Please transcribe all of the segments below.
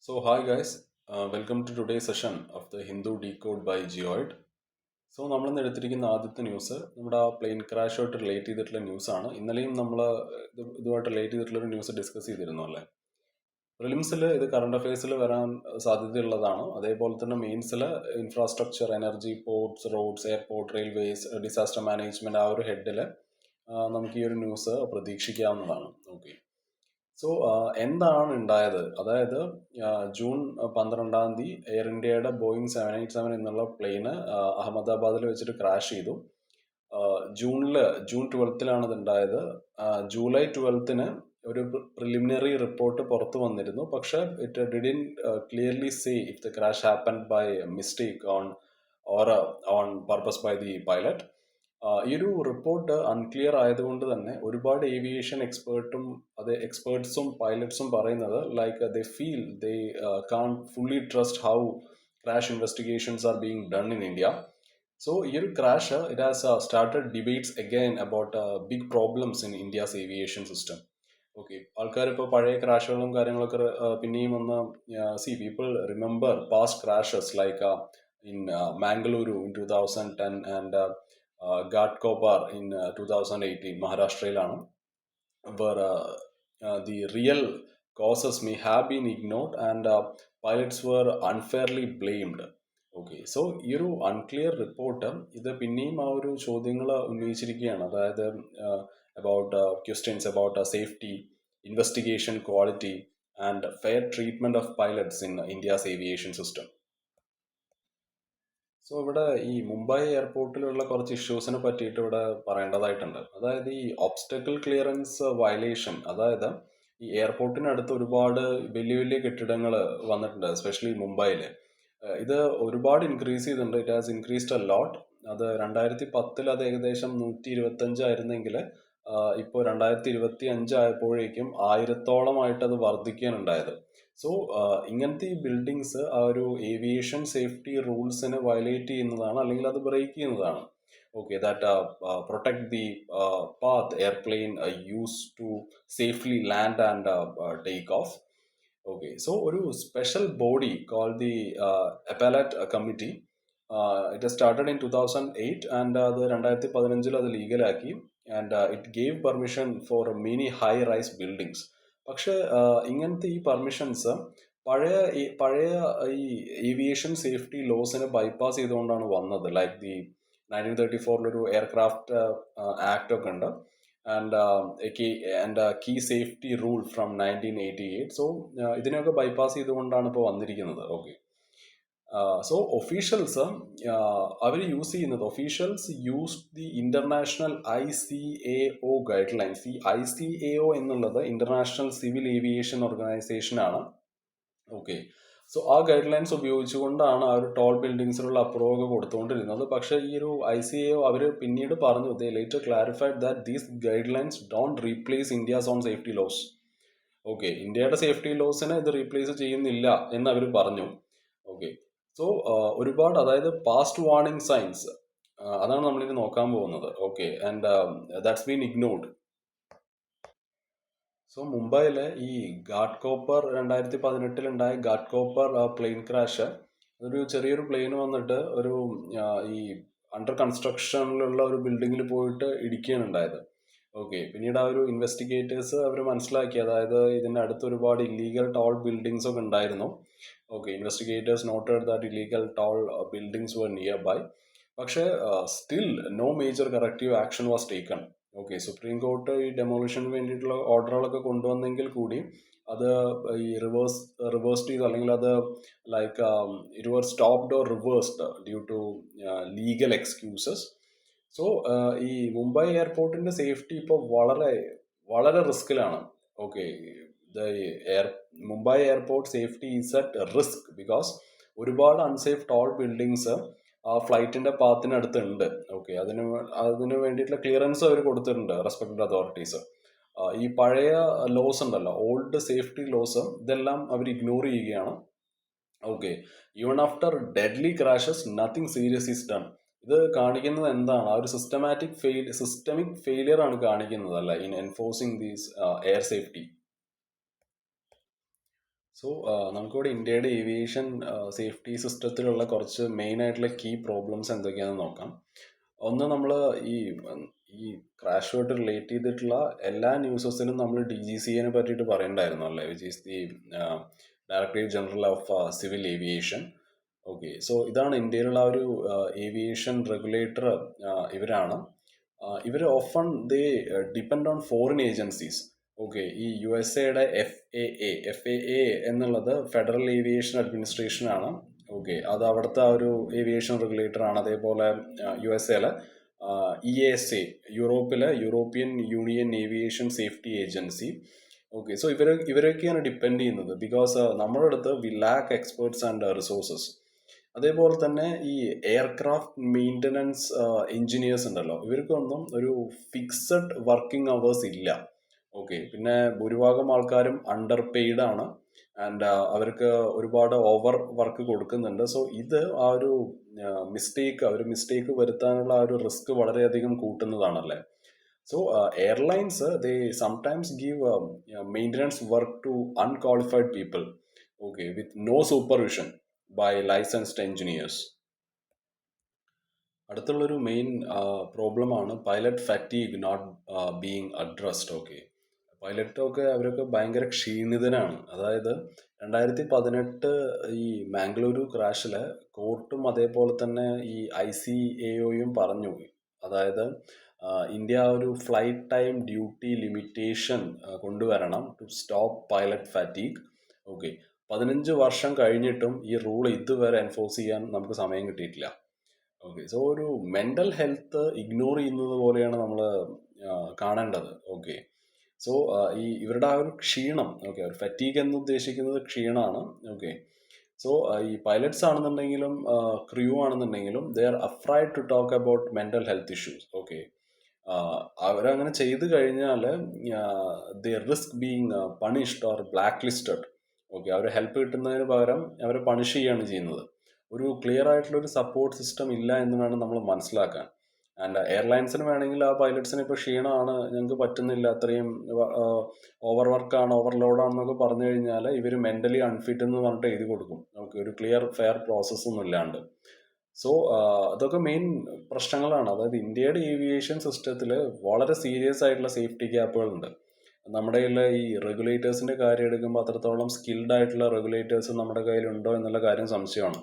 Hi guys, welcome to today's session of the Hindu Decode by Geoid. നമ്മളിന്ന് എടുത്തിരിക്കുന്ന ആദ്യത്തെ news നമ്മുടെ ആ പ്ലെയിൻ ക്രാഷുമായിട്ട് റിലേറ്റ് ചെയ്തിട്ടുള്ള ന്യൂസാണ്. ഇന്നലെയും നമ്മൾ ഇതുമായിട്ട് റിലേറ്റ് ചെയ്തിട്ടുള്ളൊരു ന്യൂസ് ഡിസ്കസ് ചെയ്തിരുന്നു അല്ലേ. പ്രിലിംസിൽ ഇത് കറണ്ട് അഫയേഴ്സിൽ വരാൻ സാധ്യതയുള്ളതാണ്. അതേപോലെ തന്നെ മെയിൻസിൽ infrastructure, energy, ports, roads, airport, railways, disaster management ആ ഒരു ഹെഡിൽ നമുക്ക് ഈ ഒരു ന്യൂസ് പ്രതീക്ഷിക്കാവുന്നതാണ്. ഓക്കെ. എന്താണ് ഉണ്ടായത്? അതായത് ജൂൺ 12-ാം തീയതി എയർ ഇന്ത്യയുടെ ബോയിങ് 787 എന്നുള്ള പ്ലെയിന് അഹമ്മദാബാദിൽ വെച്ചിട്ട് ക്രാഷ് ചെയ്തു. ജൂൺ 12-ലാണ് ഇത് ഉണ്ടായത്. ജൂലൈ 12-ന് ഒരു പ്രിലിമിനറി റിപ്പോർട്ട് പുറത്തു വന്നിരുന്നു. പക്ഷെ it didn't clearly say if the crash happened by mistake on purpose by the pilot. ഈ ഒരു റിപ്പോർട്ട് അൺക്ലിയർ ആയതുകൊണ്ട് തന്നെ ഒരുപാട് ഏവിയേഷൻ എക്സ്പേർട്സും പൈലറ്റ്സും പറയുന്നത് like they feel they can fully trust how crash investigations are being done in India. ഈ ഒരു crash it has started debates again about big problems in India's aviation system. Okay, ആൾക്കാർ ഇപ്പോൾ പഴയ ക്രാഷുകളും കാര്യങ്ങളൊക്കെ പിന്നെയും ഒന്ന് people remember past crashes like in Mangaluru in 2010 and Ghatkopar in 2018 മഹാരാഷ്ട്രയിലാണ്, where the real causes may have been ignored and pilots were unfairly blamed. Okay, ഈ ഒരു അൺക്ലിയർ റിപ്പോർട്ട് ഇത് പിന്നെയും ആ ഒരു ചോദ്യങ്ങൾ ഉന്നയിച്ചിരിക്കുകയാണ്. അതായത് about questions about safety, investigation quality and fair treatment of pilots in India's aviation system. ഇവിടെ ഈ മുംബൈ എയർപോർട്ടിലുള്ള കുറച്ച് ഇഷ്യൂസിനെ പറ്റിയിട്ട് ഇവിടെ പറയേണ്ടതായിട്ടുണ്ട്. അതായത് ഈ ഒബ്സ്റ്റക്കിൾ ക്ലിയറൻസ് വയലേഷൻ, അതായത് ഈ എയർപോർട്ടിനടുത്ത് ഒരുപാട് വലിയ വലിയ കെട്ടിടങ്ങൾ വന്നിട്ടുണ്ട്, എസ്പെഷ്യലി മുംബൈയിൽ. ഇത് ഒരുപാട് ഇൻക്രീസ് ചെയ്തിട്ടുണ്ട്. It has increased a lot. അത് 2010 അത് ഏകദേശം 125 ആയിരുന്നെങ്കിൽ ഇപ്പോൾ 2025 ആയപ്പോഴേക്കും 1000-ഓളമായിട്ട് അത് വർദ്ധിക്കാനുണ്ടായത്. ഇങ്ങനത്തെ ഈ ബിൽഡിങ്സ് ആ ഒരു ഏവിയേഷൻ സേഫ്റ്റി റൂൾസിനെ വയലേറ്റ് ചെയ്യുന്നതാണ്, അല്ലെങ്കിൽ അത് ബ്രേക്ക് ചെയ്യുന്നതാണ്. Okay, that protect the path airplane use to safely land and take off. Okay, ഒരു special body call the appellate committee, it started in 2008 and അത് 2015 അത് ലീഗലാക്കി and it gave permission for many high rise buildings. പക്ഷെ ഇങ്ങനത്തെ ഈ permissions പഴയ ഈ aviation safety ലോസിനെ bypass ചെയ്തുകൊണ്ടാണ് വന്നത്. ലൈക്ക് ദി 1934 എയർക്രാഫ്റ്റ് ആക്ട് ഒക്കെ ഉണ്ട് and key safety rule from 1988. ഇതിനെയൊക്കെ ബൈപ്പാസ് ചെയ്തുകൊണ്ടാണ് ഇപ്പോൾ വന്നിരിക്കുന്നത്. ഓക്കെ, ഒഫീഷ്യൽസ് അവർ യൂസ് ചെയ്യുന്നത്, officials use the international ICAO guidelines. ഈ ICAO എന്നുള്ളത് ഇന്റർനാഷണൽ സിവിൽ ഏവിയേഷൻ ഓർഗനൈസേഷൻ ആണ്. ഓക്കെ, ആ ഗൈഡ് ലൈൻസ് ഉപയോഗിച്ചുകൊണ്ടാണ് ആ ഒരു ടോൾ ബിൽഡിങ്സിലുള്ള അപ്രൂവ് കൊടുത്തുകൊണ്ടിരുന്നത്. പക്ഷേ ഈ ഒരു ICAO അവർ പിന്നീട് പറഞ്ഞു, they later clarified that these guidelines don't replace India's own safety laws. Okay, ഇന്ത്യയുടെ സേഫ്റ്റി ലോസിനെ ഇത് റീപ്ലേസ് ചെയ്യുന്നില്ല എന്ന് അവർ പറഞ്ഞു. ഓക്കെ, ഒരുപാട്, അതായത് പാസ്റ്റ് വാർണിംഗ് സൈൻസ്, അതാണ് നമ്മളിനി നോക്കാൻ പോകുന്നത്. Okay, and that's been ignored. മുംബൈയിലെ ഈ ഘാട്ട്കോപ്പർ 2018 ഉണ്ടായ ഘാട്ട്കോപ്പർ പ്ലെയിൻ ക്രാഷ്, ഒരു ചെറിയൊരു പ്ലെയിൻ വന്നിട്ട് ഒരു ഈ അണ്ടർ കൺസ്ട്രക്ഷനിലുള്ള ഒരു ബിൽഡിങ്ങിൽ പോയിട്ട് ഇടിക്കുകയാണ് ഉണ്ടായത്. ഓക്കെ, പിന്നീട് ആ ഒരു ഇൻവെസ്റ്റിഗേറ്റേഴ്സ് അവർ മനസ്സിലാക്കി, അതായത് ഇതിൻ്റെ അടുത്ത് ഒരുപാട് ഇല്ലീഗൽ ടോൾ ബിൽഡിങ്സ് ഒക്കെ ഉണ്ടായിരുന്നു. Okay, investigators noted that illegal tall buildings were nearby. പക്ഷേ still no major corrective action was taken. Okay, supreme court ഈ ഡെമോളിഷന് വേണ്ടിയിട്ടുള്ള ഓർഡറുകളൊക്കെ കൊണ്ടുവന്നെങ്കിൽ കൂടി അത് ഈ റിവേഴ്സ്ഡ് ചെയ്തു, അല്ലെങ്കിൽ അത് like it was stopped or reversed due to legal excuses. ഈ മുംബൈ എയർപോർട്ടിന്റെ സേഫ്റ്റി ഇപ്പോൾ വളരെ വളരെ റിസ്കിലാണ്. Okay, Mumbai airport safety is at risk because ഒരുപാട് അൺസേഫ് ടോൾ ബിൽഡിങ്സ് ആ ഫ്ലൈറ്റിന്റെ പാത്തിനടുത്ത് ഉണ്ട്. ഓക്കെ, അതിന് വേണ്ടിയിട്ടുള്ള ക്ലിയറൻസ് അവർ കൊടുത്തിട്ടുണ്ട് റെസ്പെക്റ്റഡ് അതോറിറ്റീസ്. ഈ പഴയ ലോസ് ഉണ്ടല്ലോ, ഓൾഡ് സേഫ്റ്റി ലോസ്, ഇതെല്ലാം അവർ ഇഗ്നോർ ചെയ്യുകയാണ്. Okay, even after deadly crashes nothing serious is done. ഇത് കാണിക്കുന്നത് എന്താണ്? ആ ഒരു സിസ്റ്റമിക് ഫെയിലിയർ ആണ് കാണിക്കുന്നത്, അല്ല, in enforcing these air safety. So നമുക്കിവിടെ ഇന്ത്യയുടെ ഏവിയേഷൻ സേഫ്റ്റി സിസ്റ്റത്തിലുള്ള കുറച്ച് മെയിൻ ആയിട്ടുള്ള കീ പ്രോബ്ലംസ് എന്തൊക്കെയാണെന്ന് നോക്കാം. ഒന്ന്, നമ്മൾ ഈ ഈ ക്രാഷുമായിട്ട് റിലേറ്റ് ചെയ്തിട്ടുള്ള എല്ലാ ന്യൂസസിനും നമ്മൾ DGCA പറ്റിയിട്ട് പറയണ്ടായിരുന്നു അല്ലേ, which is the directorate general of civil aviation. Okay, so ഇതാണ് ഇന്ത്യയിലുള്ള ഒരു ഏവിയേഷൻ റെഗുലേറ്റർ. ഇവരാണ്. ഇവർ often they depend on foreign agencies. Okay, ഈ USA FAA എന്നുള്ളത് ഫെഡറൽ ഏവിയേഷൻ അഡ്മിനിസ്ട്രേഷൻ ആണ്. ഓക്കെ, അത് അവിടുത്തെ ഒരു ഏവിയേഷൻ റെഗുലേറ്റർ ആണ്. അതേപോലെ USA EASA, European union aviation safety agency. Okay, so ഇവരൊക്കെയാണ് ഡിപ്പെൻഡ് ചെയ്യുന്നത്. ബിക്കോസ് നമ്മുടെ അടുത്ത് V lakh experts and resources. അതേപോലെ തന്നെ ഈ എയർക്രാഫ്റ്റ് മെയിൻ്റനൻസ് എഞ്ചിനീയേഴ്സ് ഉണ്ടല്ലോ, ഇവർക്കൊന്നും ഒരു ഫിക്സഡ് വർക്കിംഗ് അവേഴ്സ് ഇല്ല. ഓക്കെ, പിന്നെ ഭൂരിഭാഗം ആൾക്കാരും അണ്ടർ പെയ്ഡ് ആണ് ആൻഡ് അവർക്ക് ഒരുപാട് ഓവർ വർക്ക് കൊടുക്കുന്നുണ്ട്. സോ ഇത് ആ ഒരു മിസ്റ്റേക്ക് വരുത്താനുള്ള ആ ഒരു റിസ്ക് വളരെയധികം കൂട്ടുന്നതാണല്ലേ. So airlines they sometimes give maintenance work to unqualified people. Okay, with no supervision by licensed engineers. അടുത്തുള്ളൊരു മെയിൻ പ്രോബ്ലമാണ് pilot fatigue not being addressed. Okay, പൈലറ്റൊക്കെ അവരൊക്കെ ഭയങ്കര ക്ഷീണിതനാണ്. അതായത് 2018 ഈ മാംഗ്ലൂരു ക്രാഷില് കോർട്ടും അതേപോലെ തന്നെ ഈ ICAOയും പറഞ്ഞു. അതായത് ഇന്ത്യ ഒരു ഫ്ലൈറ്റ് ടൈം ഡ്യൂട്ടി ലിമിറ്റേഷൻ കൊണ്ടുവരണം to stop pilot fatigue. Okay, 15 വർഷം കഴിഞ്ഞിട്ടും ഈ റൂൾ ഇതുവരെ എൻഫോഴ്സ് ചെയ്യാൻ നമുക്ക് സമയം കിട്ടിയിട്ടില്ല. ഓക്കെ, സോ ഒരു മെൻ്റൽ ഹെൽത്ത് ഇഗ്നോർ ചെയ്യുന്നത് പോലെയാണ് നമ്മൾ കാണേണ്ടത്. ഓക്കെ, സോ ഇവരുടെ ആ ഒരു ക്ഷീണം, ഓക്കെ, ഒരു ഫറ്റീഗ് എന്ന് ഉദ്ദേശിക്കുന്നത് ക്ഷീണമാണ്. ഓക്കെ, സോ ഈ പൈലറ്റ്സ് ആണെന്നുണ്ടെങ്കിലും ക്രൂ ആണെന്നുണ്ടെങ്കിലും they are afraid to talk about mental health issues. Okay, അവരങ്ങനെ ചെയ്തു കഴിഞ്ഞാൽ they risk being punished or blacklisted. Okay, അവർ ഹെൽപ്പ് കിട്ടുന്നതിന് പകരം അവരെ പണിഷ് ചെയ്യുകയാണ് ചെയ്യുന്നത്. ഒരു ക്ലിയർ ആയിട്ടുള്ള ഒരു സപ്പോർട്ട് സിസ്റ്റം ഇല്ല എന്ന് വേണം നമ്മൾ മനസ്സിലാക്കാൻ. ആൻഡ് എയർലൈൻസിന് വേണമെങ്കിൽ ആ പൈലറ്റ്സിന് ഇപ്പോൾ ക്ഷീണമാണ്, ഞങ്ങൾക്ക് പറ്റുന്നില്ല, അത്രയും ഓവർ വർക്കാണ്, ഓവർലോഡാണെന്നൊക്കെ പറഞ്ഞു കഴിഞ്ഞാൽ ഇവർ മെൻ്റലി അൺഫിറ്റ് എന്ന് പറഞ്ഞിട്ട് എഴുതി കൊടുക്കും. നമുക്ക് ഒരു ക്ലിയർ ഫെയർ പ്രോസസ്സ് ഒന്നും ഇല്ലാണ്ട്. സോ അതൊക്കെ മെയിൻ പ്രശ്നങ്ങളാണ്. അതായത് ഇന്ത്യയുടെ ഏവിയേഷൻ സിസ്റ്റത്തിൽ വളരെ സീരിയസ് ആയിട്ടുള്ള സേഫ്റ്റി ഗ്യാപ്പുകളുണ്ട്. നമ്മുടെ കയ്യിൽ ഈ റെഗുലേറ്റേഴ്സിൻ്റെ കാര്യം എടുക്കുമ്പോൾ അത്രത്തോളം സ്കിൽഡ് ആയിട്ടുള്ള റെഗുലേറ്റേഴ്സ് നമ്മുടെ കയ്യിലുണ്ടോ എന്നുള്ള കാര്യം സംശയമാണ്.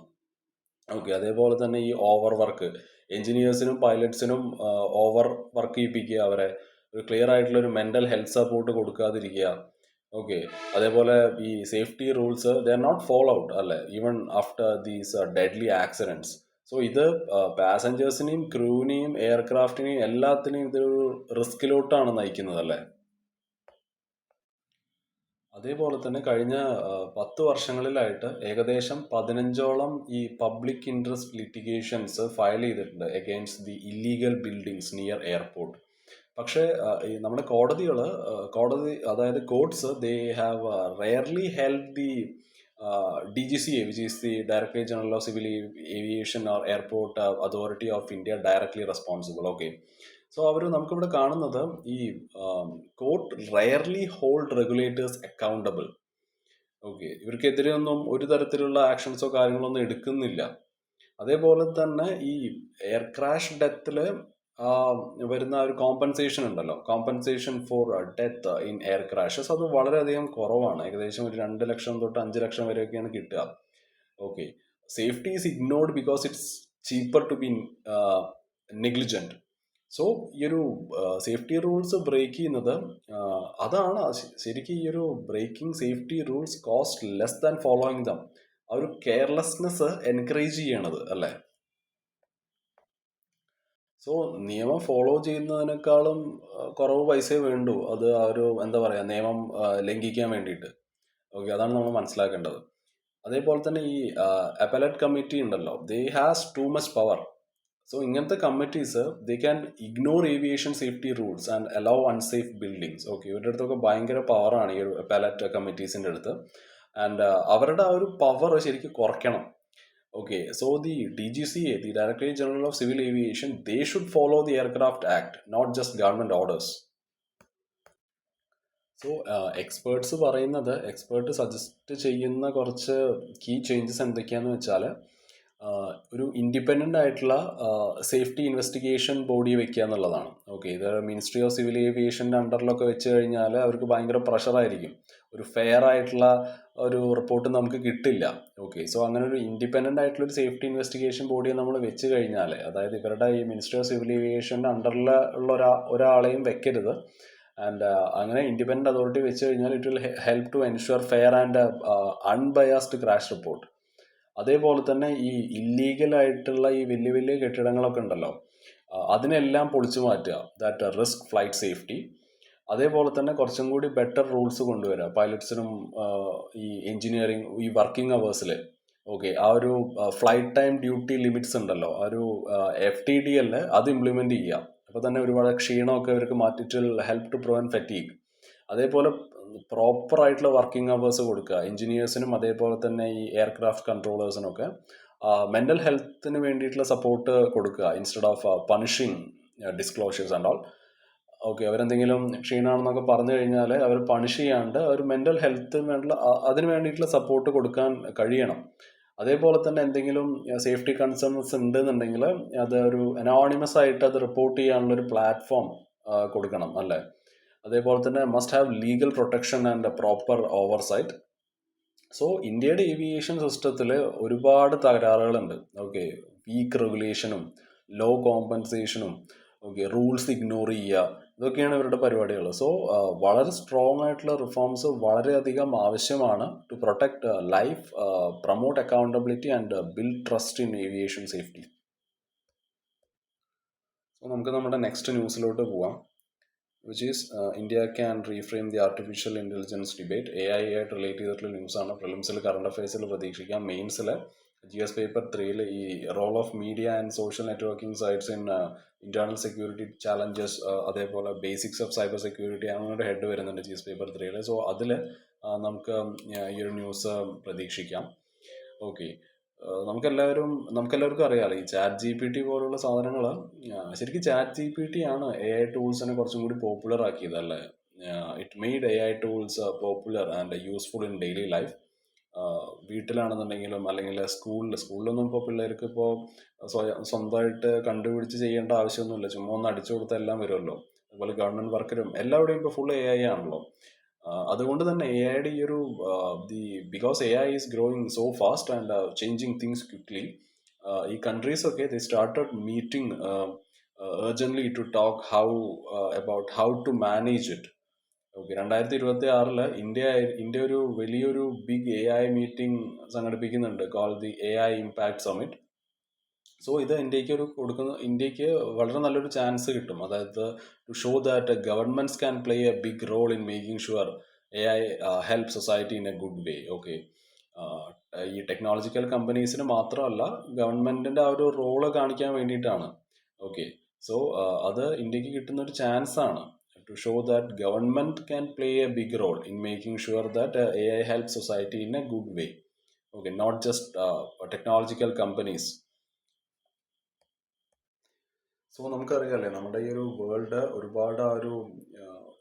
ഓക്കെ, അതേപോലെ തന്നെ ഈ ഓവർ വർക്ക്, എഞ്ചിനീയേഴ്സിനും പൈലറ്റ്സിനും ഓവർ വർക്ക് ചെയ്യിപ്പിക്കുക, അവരെ ഒരു ക്ലിയർ ആയിട്ടുള്ള ഒരു മെൻ്റൽ ഹെൽത്ത് സപ്പോർട്ട് കൊടുക്കാതിരിക്കുക. ഓക്കെ, അതേപോലെ ഈ safety rules they are not follow out അല്ലേ, even after these deadly accidents. So ഇത് പാസഞ്ചേഴ്സിനെയും ക്രൂവിനെയും എയർക്രാഫ്റ്റിനെയും എല്ലാത്തിനെയും ഇതൊരു റിസ്കിലോട്ടാണ് നയിക്കുന്നത് അല്ലേ. അതേപോലെ തന്നെ കഴിഞ്ഞ 10 വർഷങ്ങളിലായിട്ട് ഏകദേശം 15ഓളം ഈ പബ്ലിക് ഇൻട്രസ്റ്റ് ലിറ്റിഗേഷൻസ് ഫയൽ ചെയ്തിട്ടുണ്ട് against the illegal buildings near airport. പക്ഷേ ഈ നമ്മുടെ കോടതി അതായത് courts they have rarely help the DGCA, which is the directorate general of civil aviation or airport authority of India directly responsible. Okay, so അവർ നമുക്കിവിടെ കാണുന്നത് ഈ court rarely hold regulators accountable. Okay, ഇവർക്കെതിരെ ഒന്നും ഒരു തരത്തിലുള്ള ആക്ഷൻസോ കാര്യങ്ങളോ ഒന്നും എടുക്കുന്നില്ല. അതേപോലെ തന്നെ ഈ എയർ ക്രാഷ് ഡെത്തിൽ വരുന്ന ഒരു കോമ്പൻസേഷൻ ഉണ്ടല്ലോ, compensation for death in air crashes, അത് വളരെയധികം കുറവാണ്. ഏകദേശം ഒരു 2 ലക്ഷം തൊട്ട് 5 ലക്ഷം വരെയൊക്കെയാണ് കിട്ടുക. Okay, safety is ignored because it's cheaper to be negligent. So ഈ ഒരു സേഫ്റ്റി റൂൾസ് ബ്രേക്ക് ചെയ്യുന്നത് അതാണ് ശരിക്കും ഈ ഒരു breaking safety rules cost less than following them. ആ ഒരു കെയർലെസ്നെസ് എൻകറേജ് ചെയ്യണത് അല്ലേ. സോ നിയമം ഫോളോ ചെയ്യുന്നതിനേക്കാളും കുറവ് പൈസയെ വേണ്ടു അത് ആ ഒരു എന്താ പറയുക നിയമം ലംഘിക്കാൻ വേണ്ടിയിട്ട്. ഓക്കെ, അതാണ് നമ്മൾ മനസ്സിലാക്കേണ്ടത്. അതേപോലെ തന്നെ ഈ അപ്പലറ്റ് കമ്മിറ്റി ഉണ്ടല്ലോ, they has too much power. So ഇങ്ങനത്തെ committees they can ignore aviation safety rules and allow unsafe buildings. Okay, ഇവരുടെ അടുത്തൊക്കെ ഭയങ്കര പവറാണ് ഈ ഒരു അപ്പലറ്റ് കമ്മിറ്റീസിൻ്റെ അടുത്ത്. ആൻഡ് അവരുടെ ആ ഒരു പവർ ശരിക്കും കുറയ്ക്കണം. Okay, so the DGCA, the Directorate General of Civil Aviation, they should follow the Aircraft Act, not just government orders. So expert suggest ചെയ്യുന്ന കുറച്ച് കീ ചേഞ്ചസ് എന്തൊക്കെയാന്ന് വെച്ചാൽ, ഒരു ഇൻഡിപെൻഡൻ്റ് ആയിട്ടുള്ള സേഫ്റ്റി ഇൻവെസ്റ്റിഗേഷൻ ബോഡി വെക്കുക എന്നുള്ളതാണ്. ഓക്കെ, ഇത് മിനിസ്ട്രി ഓഫ് സിവിൽ ഏവിയേഷൻ്റെ അണ്ടറിലൊക്കെ വെച്ച് കഴിഞ്ഞാൽ അവർക്ക് ഭയങ്കര പ്രഷറായിരിക്കും. ഒരു ഫെയർ ആയിട്ടുള്ള ഒരു റിപ്പോർട്ട് നമുക്ക് കിട്ടില്ല. ഓക്കെ, സോ അങ്ങനെ ഒരു ഇൻഡിപെൻഡൻ്റ് ആയിട്ടുള്ള ഒരു സേഫ്റ്റി ഇൻവെസ്റ്റിഗേഷൻ ബോഡിയെ നമ്മൾ വെച്ച് കഴിഞ്ഞാൽ, അതായത് ഇവരുടെ ഈ മിനിസ്ട്രി ഓഫ് സിവിൽ ഏവിയേഷൻ്റെ അണ്ടറിൽ ഉള്ള ഒരാളെയും വെക്കരുത്. ആൻഡ് അങ്ങനെ ഇൻഡിപെൻഡൻ്റ് അതോറിറ്റി വെച്ച് കഴിഞ്ഞാൽ it will help to ensure fair and unbiased crash report. അതേപോലെ തന്നെ ഈ ഇല്ലീഗലായിട്ടുള്ള ഈ വലിയ വലിയ കെട്ടിടങ്ങളൊക്കെ ഉണ്ടല്ലോ, അതിനെല്ലാം പൊളിച്ചു മാറ്റുക, ദാറ്റ് റിസ്ക് ഫ്ലൈറ്റ് സേഫ്റ്റി. അതേപോലെ തന്നെ കുറച്ചും കൂടി ബെറ്റർ റൂൾസ് കൊണ്ടുവരിക പൈലറ്റ്സിനും, ഈ എഞ്ചിനീയറിംഗ് ഈ വർക്കിംഗ് അവേഴ്സിൽ. ഓക്കെ, ആ ഒരു ഫ്ലൈറ്റ് ടൈം ഡ്യൂട്ടി ലിമിറ്റ്സ് ഉണ്ടല്ലോ, ആ ഒരു FTDL അത് ഇംപ്ലിമെൻറ്റ് ചെയ്യുക. അപ്പോൾ തന്നെ ഒരുപാട് ക്ഷീണമൊക്കെ അവർക്ക് മാറ്റിയിട്ട് ഹെൽപ്പ് ടു പ്രിവെൻറ്റ് ഫറ്റീഗ്. അതേപോലെ പ്രോപ്പർ ആയിട്ടുള്ള വർക്കിംഗ് അവേഴ്സ് കൊടുക്കുക എഞ്ചിനീയേഴ്സിനും, അതേപോലെ തന്നെ ഈ എയർക്രാഫ്റ്റ് കൺട്രോളേഴ്സിനൊക്കെ. മെൻ്റൽ ഹെൽത്തിന് വേണ്ടിയിട്ടുള്ള സപ്പോർട്ട് കൊടുക്കുക instead of punishing disclosures and all. Okay, അവരെന്തെങ്കിലും ക്ഷീണമാണെന്നൊക്കെ പറഞ്ഞു കഴിഞ്ഞാൽ അവർ പണിഷ് ചെയ്യാണ്ട് അവർ മെൻ്റൽ ഹെൽത്തിന് വേണ്ടിയുള്ള അതിന് വേണ്ടിയിട്ടുള്ള സപ്പോർട്ട് കൊടുക്കാൻ കഴിയണം. അതേപോലെ തന്നെ എന്തെങ്കിലും സേഫ്റ്റി കൺസേൺസ് ഉണ്ടെന്നുണ്ടെങ്കിൽ അത് ഒരു അനോണിമസ് ആയിട്ട് അത് റിപ്പോർട്ട് ചെയ്യാനുള്ളൊരു പ്ലാറ്റ്ഫോം കൊടുക്കണം, അല്ലേ? അതേപോലെ തന്നെ must have legal protection and proper oversight. So ഇന്ത്യയുടെ ഏവിയേഷൻ സിസ്റ്റത്തിൽ ഒരുപാട് തകരാറുകളുണ്ട്. ഓക്കെ, വീക്ക് റെഗുലേഷനും ലോ കോമ്പൻസേഷനും, ഓക്കെ, റൂൾസ് ഇഗ്നോർ ചെയ്യുക, ഇതൊക്കെയാണ് ഇവരുടെ പരിപാടികൾ. സോ വളരെ സ്ട്രോങ് ആയിട്ടുള്ള റിഫോംസ് വളരെയധികം ആവശ്യമാണ് to protect life, promote accountability and build trust in aviation safety. So നമുക്ക് നമ്മുടെ നെക്സ്റ്റ് ന്യൂസിലോട്ട് പോവാം, which is India can reframe the artificial intelligence debate. AI ആയിട്ട് റിലേറ്റ് ചെയ്തിട്ടുള്ള ന്യൂസാണ്. പ്രിലിംസിൽ കറണ്ട് അഫയേഴ്സിൽ പ്രതീക്ഷിക്കാം. മെയിൻസിൽ GS പേപ്പർ 3 ഈ role of media and social networking sites in internal security challenges, അതേപോലെ ബേസിക്സ് ഓഫ് സൈബർ സെക്യൂരിറ്റി, അങ്ങനെ ഒരു ഹെഡ് വരുന്നുണ്ട് GS പേപ്പർ 3. സോ അതിൽ നമുക്ക് ഈ ഒരു ന്യൂസ് പ്രതീക്ഷിക്കാം. ഓക്കെ, നമുക്കെല്ലാവർക്കും അറിയാമല്ലോ ഈ ChatGPT പോലുള്ള സാധനങ്ങൾ. ശരിക്കും ChatGPT ആണ് AI ടൂൾസിനെ കുറച്ചും കൂടി പോപ്പുലർ ആക്കിയത്, അല്ലേ? It made AI tools popular and useful in daily life. വീട്ടിലാണെന്നുണ്ടെങ്കിലും അല്ലെങ്കിൽ സ്കൂളിലൊന്നും ഇപ്പോൾ പിള്ളേർക്ക് ഇപ്പോൾ സ്വന്തമായിട്ട് കണ്ടുപിടിച്ച് ചെയ്യേണ്ട ആവശ്യമൊന്നുമില്ല. ചുമ്മാ ഒന്ന് അടിച്ചു കൊടുത്താൽ എല്ലാം വരുമല്ലോ. അതുപോലെ ഗവൺമെൻറ് വർക്കിലും എല്ലാവിടെയും ഇപ്പോൾ ഫുൾ AI ആണല്ലോ. അതുകൊണ്ട് തന്നെ എഐയുടെ ഈ ഒരു because AI is growing so fast and changing things quickly, ഈ കൺട്രീസ് ഒക്കെ they started meeting urgently to talk about how to manage it. Okay, 2026 India ഒരു വലിയൊരു ബിഗ് AI മീറ്റിംഗ് സംഘടിപ്പിക്കുന്നുണ്ട്, call the AI impact summit. So ഇത് ഇന്ത്യക്ക് വളരെ നല്ലൊരു chance കിട്ടും. അതായത് to show that governments can play a big role in making sure AI help society in a good way. Okay, ഈ ടെക്നോളജിക്കൽ കമ്പനീസിന് മാത്രമല്ല ഗവൺമെന്റിന്റെ ആ ഒരു റോള് കാണിക്കാൻ വേണ്ടിയിട്ടാണ്. ഓക്കെ, സോ അത് ഇന്ത്യക്ക് കിട്ടുന്ന ഒരു ചാൻസ് ആണ് to show that government can play a big role in making sure that AI help society in a good way. Okay, not just technological companies. So നമുക്കറിയാമല്ലേ, നമ്മുടെ ഈ ഒരു വേൾഡ് ഒരുപാട് ആ ഒരു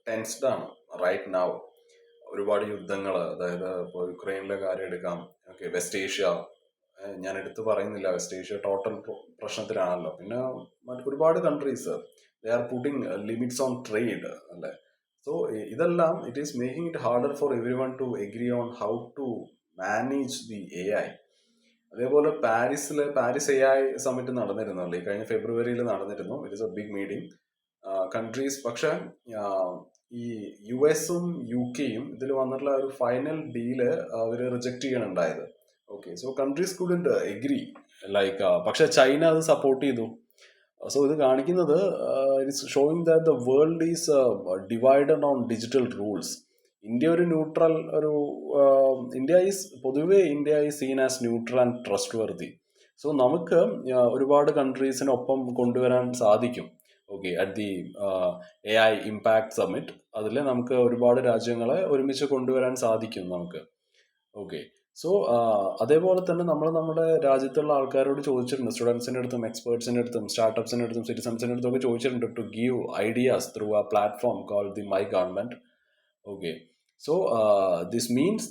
ടെൻസ്ഡ് ആണ് റൈറ്റ് നൗ. ഒരുപാട് യുദ്ധങ്ങൾ, അതായത് ഇപ്പോൾ യുക്രൈനിലെ കാര്യം എടുക്കാം. ഓക്കെ, വെസ്റ്റ് ഏഷ്യ ഞാൻ എടുത്തു പറയുന്നില്ല, വെസ്റ്റ് ഏഷ്യ ടോട്ടൽ പ്രശ്നത്തിലാണല്ലോ. പിന്നെ ഒരുപാട് countries they are putting limits on trade, അല്ലേ? സോ ഇതെല്ലാം it is making it harder for everyone to agree on how to manage the AI. അതേപോലെ പാരീസ് AI സമ്മിറ്റ് നടന്നിരുന്നു, അല്ലേ? കഴിഞ്ഞ ഫെബ്രുവരിയിൽ നടന്നിരുന്നു. It is a big meeting. Countries, പക്ഷെ ഈ US-ഉം UK-യും ഇതിൽ വന്നിട്ടുള്ള ഒരു ഫൈനൽ ഡീല് അവർ റിജക്ട് ചെയ്യണുണ്ടായത്. Okay, so countries couldn't agree like, പക്ഷെ ചൈന അത് സപ്പോർട്ട് ചെയ്തു. സോ ഇത് കാണിക്കുന്നത് it's showing that the world is divided on digital rules. India ഒരു ന്യൂട്രൽ പൊതുവെ India is seen as neutral and trust worthy. So നമുക്ക് ഒരുപാട് കൺട്രീസിനൊപ്പം കൊണ്ടുവരാൻ സാധിക്കും. Okay, at the AI impact summit അതിൽ നമുക്ക് ഒരുപാട് രാജ്യങ്ങളെ ഒരുമിച്ച് കൊണ്ടുവരാൻ സാധിക്കും നമുക്ക്. ഓക്കെ, സോ അതേപോലെ തന്നെ നമ്മൾ നമ്മുടെ രാജ്യത്തുള്ള ആൾക്കാരോട് ചോദിച്ചിട്ടുണ്ട്, സ്റ്റുഡൻസിൻ്റെ അടുത്തും എക്സ്പേർട്സിൻ്റെ അടുത്തും സ്റ്റാർട്ടപ്സിൻ്റെ അടുത്തും സിറ്റിസൺസിൻ്റെ അടുത്തും ഒക്കെ ചോദിച്ചിട്ടുണ്ട് ടു ഗീവ് ഐഡിയാസ് ത്രൂ ആ platform called the my government. Okay. So this means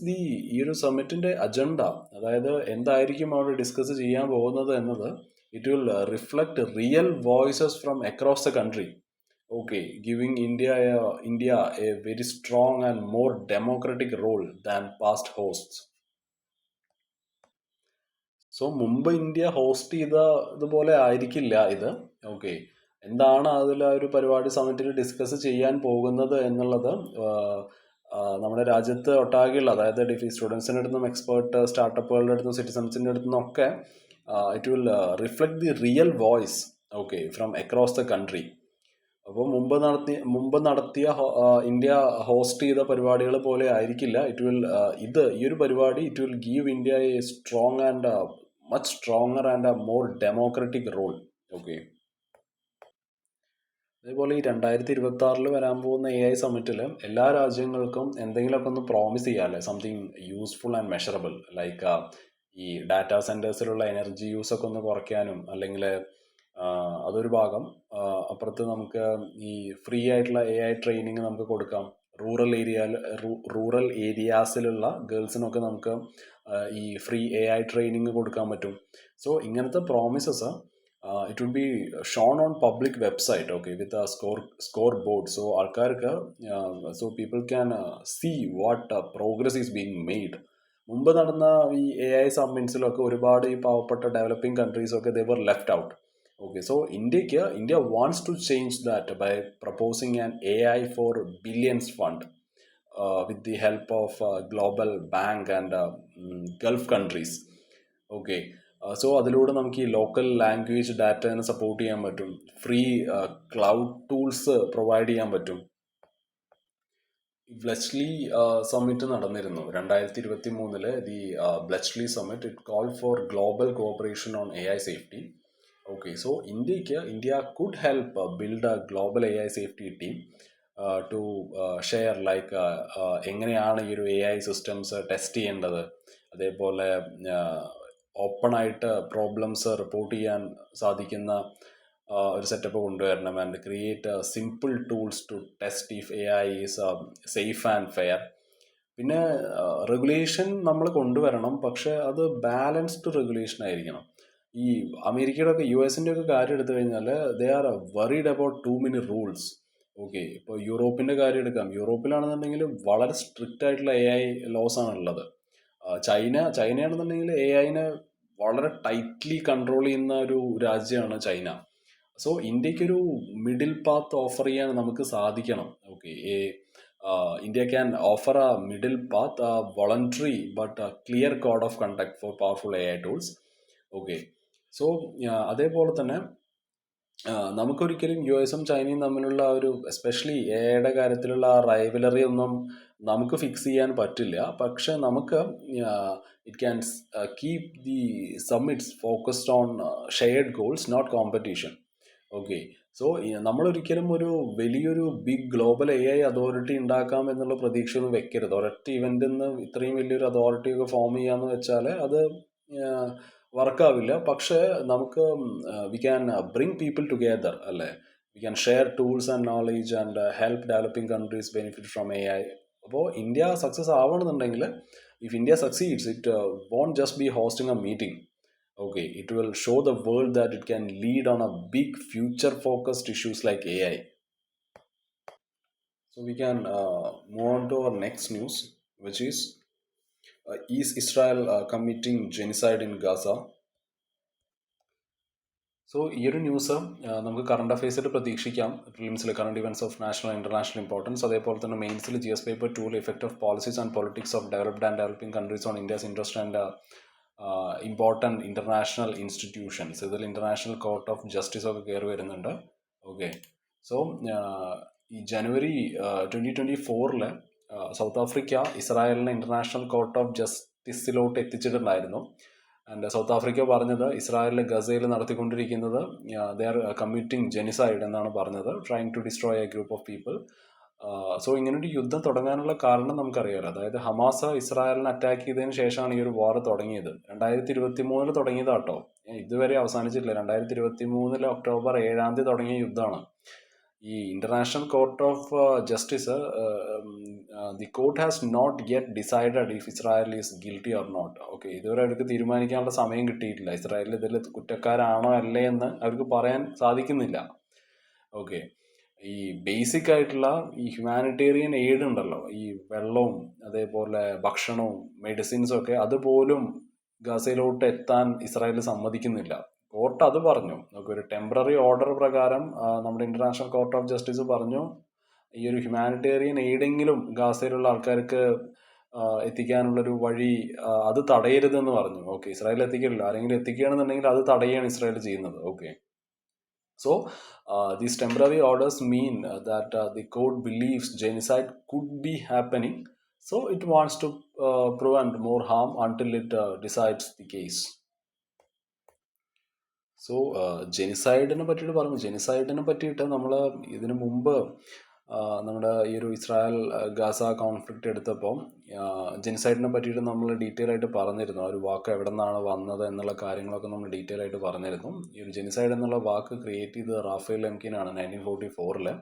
ഈ ഒരു സമ്മിറ്റിന്റെ അജണ്ട, അതായത് എന്തായിരിക്കും അവിടെ ഡിസ്കസ് ചെയ്യാൻ പോകുന്നത് എന്നത്, it will reflect real voices from across the country. Okay, giving India a very strong and more democratic role than past hosts. So മുമ്പ് India host ചെയ്ത ഇതുപോലെ ആയിരിക്കില്ല ഇത്. ഓക്കെ, എന്താണ് അതിൽ ഒരു പരിപാടി സമിറ്റിൽ ഡിസ്കസ് ചെയ്യാൻ പോകുന്നത് എന്നുള്ളത് നമ്മുടെ രാജ്യത്ത് ഒട്ടാകെയുള്ള, അതായത് ഡിഫി സ്റ്റുഡൻസിൻ്റെ അടുത്തും എക്സ്പേർട്ട് സ്റ്റാർട്ടപ്പുകളുടെ അടുത്തും സിറ്റിസൺസിൻ്റെ അടുത്തുനിന്നൊക്കെ it will reflect the real voice, okay, from across the country. അപ്പോൾ മുമ്പ് നടത്തിയ ഇന്ത്യ ഹോസ്റ്റ് ചെയ്ത പരിപാടികൾ പോലെ ആയിരിക്കില്ല. ഇറ്റ് വിൽ ഈ ഒരു പരിപാടി it will give India a strong and much stronger and a more democratic role. Okay, അതേപോലെ ഈ 2026 വരാൻ പോകുന്ന AI സമ്മിറ്റിൽ എല്ലാ രാജ്യങ്ങൾക്കും എന്തെങ്കിലുമൊക്കെ ഒന്ന് പ്രോമിസ് ചെയ്യാമല്ലേ, something useful and measurable, like ഈ ഡാറ്റാ സെൻറ്റേഴ്സിലുള്ള എനർജി യൂസ് ഒക്കെ ഒന്ന് കുറയ്ക്കാനും, അല്ലെങ്കിൽ അതൊരു ഭാഗം. അപ്പുറത്ത് നമുക്ക് ഈ ഫ്രീ ആയിട്ടുള്ള AI ട്രെയിനിങ് നമുക്ക് കൊടുക്കാം. റൂറൽ ഏരിയാസിലുള്ള ഗേൾസിനൊക്കെ നമുക്ക് ഈ ഫ്രീ AI ട്രെയിനിങ് കൊടുക്കാൻ പറ്റും. സോ ഇങ്ങനത്തെ promises it would be shown on public website, okay, with a scoreboard, so ആൾക്കാർക്ക് so people can see what progress is being made. മുമ്പ് നടന്ന ഈ AI സമ്മിറ്റ്സിലൊക്കെ ഒരുപാട് ഈ പാവപ്പെട്ട developing കൺട്രീസൊക്കെ they were left out. Okay, so India wants to change that by proposing an AI for billions fund with the help of global bank and Gulf countries. Okay, so അതിലൂടെ നമുക്ക് ഈ local language ഡാറ്റനെ support ചെയ്യാൻ പറ്റും. Free cloud tools provide ചെയ്യാൻ പറ്റും. Bletchley summit നടന്നിരുന്നു 2023 the Bletchley summit. It call for global cooperation on AI safety. Okay, so India could help build a global AI safety team to share, like എങ്ങനെയാണ് ഈ ഒരു AI systems test ചെയ്യേണ്ടത്, അതേപോലെ ഓപ്പണായിട്ട് problems report ചെയ്യാൻ സാധിക്കുന്ന ഒരു സെറ്റപ്പ് കൊണ്ടുവരണം, and create simple tools to test if AI is safe and fair. പിന്നെ റെഗുലേഷൻ നമ്മൾ കൊണ്ടുവരണം, പക്ഷെ അത് ബാലൻസ്ഡ് റെഗുലേഷൻ ആയിരിക്കണം. ഈ അമേരിക്കയുടെ ഒക്കെ US-ൻ്റെ ഒക്കെ കാര്യം എടുത്തു കഴിഞ്ഞാൽ they are worried about too many rules. Okay, ഇപ്പോൾ യൂറോപ്പിൻ്റെ കാര്യം എടുക്കാം. യൂറോപ്പിലാണെന്നുണ്ടെങ്കിൽ വളരെ സ്ട്രിക്റ്റ് ആയിട്ടുള്ള AI ലോസ് ആണ് ഉള്ളത്. ചൈനയാണെന്നുണ്ടെങ്കിൽ AIനെ വളരെ ടൈറ്റ്ലി കൺട്രോൾ ചെയ്യുന്ന ഒരു രാജ്യമാണ് ചൈന. സോ ഇന്ത്യക്കൊരു മിഡിൽ പാത്ത് ഓഫർ ചെയ്യാൻ നമുക്ക് സാധിക്കണം. Okay, India can offer a middle path, voluntary but clear code of conduct for powerful AI tools. Okay, so അതേപോലെ തന്നെ നമുക്കൊരിക്കലും US-ഉം ചൈനയും തമ്മിലുള്ള ഒരു എസ്പെഷ്യലി AIയുടെ കാര്യത്തിലുള്ള റൈവലറി ഒന്നും നമുക്ക് ഫിക്സ് ചെയ്യാൻ പറ്റില്ല. പക്ഷെ നമുക്ക് it can keep the summits focused on shared goals, not competition. Okay, so നമ്മളൊരിക്കലും ഒരു വലിയൊരു ബിഗ് ഗ്ലോബൽ AI അതോറിറ്റി ഉണ്ടാക്കാം എന്നുള്ള പ്രതീക്ഷയൊന്നും വെക്കരുത്. ഒരൊറ്റ ഇവന്റിൽ നിന്ന് ഇത്രയും വലിയൊരു അതോറിറ്റി ഒക്കെ ഫോം ചെയ്യാന്ന് വെച്ചാൽ അത് വർക്കാവില്ല. പക്ഷേ നമുക്ക് we can bring people together, അല്ലേ? We can share tools and knowledge and help developing countries benefit from AI. അപ്പോൾ ഇന്ത്യ സക്സസ് ആവണമെന്നുണ്ടെങ്കിൽ, if India succeeds, it won't just be hosting a meeting. Okay, it will show the world that it can lead on a big future-focused issues like AI. So we can move on to our next news, which is Israel committing genocide in Gaza? So ഈ ഒരു news നമുക്ക് current അഫയേഴ്സിൽ പ്രതീക്ഷിക്കാം. പ്രിലിംസിൽ current events of national international importance, അതേപോലെ തന്നെ മെയിൻസിൽ GS paper 2 effect of policies and politics of developed and developing countries on India's interest and important international institutions. ഇതിൽ ഇൻ്റർനാഷണൽ കോർട്ട് ഓഫ് ജസ്റ്റിസ് ഒക്കെ കയറി വരുന്നുണ്ട്. ഓക്കെ, സോ ഈ ജനുവരി 2024 South Africa ഇസ്രായേലിനെ ഇൻ്റർനാഷണൽ കോർട്ട് ഓഫ് ജസ്റ്റിസിലോട്ട് എത്തിച്ചിട്ടുണ്ടായിരുന്നു. ആൻഡ് സൗത്ത് ആഫ്രിക്ക പറഞ്ഞത് ഇസ്രായേലിലെ ഗസയിൽ നടത്തിക്കൊണ്ടിരിക്കുന്നത് ദേ ആർ കമ്മിറ്റിംഗ് ജെനിസൈഡ് എന്നാണ് പറഞ്ഞത്, trying to destroy a group of people. So ഇങ്ങനൊരു യുദ്ധം തുടങ്ങാനുള്ള കാരണം നമുക്കറിയാലോ. അതായത് ഹമാസ് ഇസ്രായേലിനെ അറ്റാക്ക് ചെയ്തതിന് ശേഷമാണ് ഈ ഒരു വാർ തുടങ്ങിയത്. 2023 തുടങ്ങിയതാട്ടോ, ഇതുവരെ അവസാനിച്ചിട്ടില്ല. 2023 ഒക്ടോബർ 7 തുടങ്ങിയ യുദ്ധമാണ്. ഈ international court of justice, the court has not yet decided if Israel is guilty or not. Okay, ഇതുവരെ അവർക്ക് തീരുമാനിക്കാനുള്ള സമയം കിട്ടിയിട്ടില്ല ഇസ്രായേൽ ഇതിൽ കുറ്റക്കാരാണോ അല്ലേ എന്ന് അവർക്ക് പറയാൻ സാധിക്കുന്നില്ല. ഓക്കെ, ഈ ബേസിക് ആയിട്ടുള്ള ഈ ഹ്യൂമാനിറ്റേറിയൻ എയ്ഡ് ഉണ്ടല്ലോ, ഈ വെള്ളവും അതേപോലെ ഭക്ഷണവും മെഡിസിൻസും ഒക്കെ, അതുപോലും ഗസയിലോട്ട് എത്താൻ ഇസ്രായേൽ സമ്മതിക്കുന്നില്ല. കോർട്ട് അത് പറഞ്ഞു. നമുക്ക് ഒരു ടെമ്പററി ഓർഡർ പ്രകാരം നമ്മുടെ ഇന്റർനാഷണൽ കോർട്ട് ഓഫ് ജസ്റ്റിസ് പറഞ്ഞു, ഈ ഒരു ഹ്യൂമാനിറ്റേറിയൻ എയ്ഡെങ്കിലും ഗാസയിലുള്ള ആൾക്കാർക്ക് എത്തിക്കാനുള്ളൊരു വഴി അത് തടയരുതെന്ന് പറഞ്ഞു. ഓക്കെ, ഇസ്രായേൽ എത്തിക്കില്ല, ആരെങ്കിലും എത്തിക്കുകയാണെന്നുണ്ടെങ്കിൽ അത് തടയുകയാണ് ഇസ്രായേൽ ചെയ്യുന്നത്. Okay, so these temporary orders mean that the court believes genocide could be happening, so it wants to prevent more harm until it decides the case. So ജെനിസൈഡിനെ പറ്റിയിട്ട് പറഞ്ഞു. ജെനിസൈഡിനെ പറ്റിയിട്ട് നമ്മൾ ഇതിനു മുമ്പ് നമ്മുടെ ഈ ഒരു ഇസ്രായേൽ ഗാസ കോൺഫ്ലിക്റ്റ് എടുത്തപ്പോൾ ജെനിസൈഡിനെ പറ്റിയിട്ട് നമ്മൾ ഡീറ്റെയിൽ ആയിട്ട് പറഞ്ഞിരുന്നു. ആ ഒരു വാക്ക് എവിടെ നിന്നാണ് വന്നത് എന്നുള്ള കാര്യങ്ങളൊക്കെ നമ്മൾ ഡീറ്റെയിൽ ആയിട്ട് പറഞ്ഞിരുന്നു. ഈ ഒരു ജെനിസൈഡ് എന്നുള്ള വാക്ക് ക്രിയേറ്റ് ചെയ്തത് റാഫേൽ ലെംകിനാണ് 1944.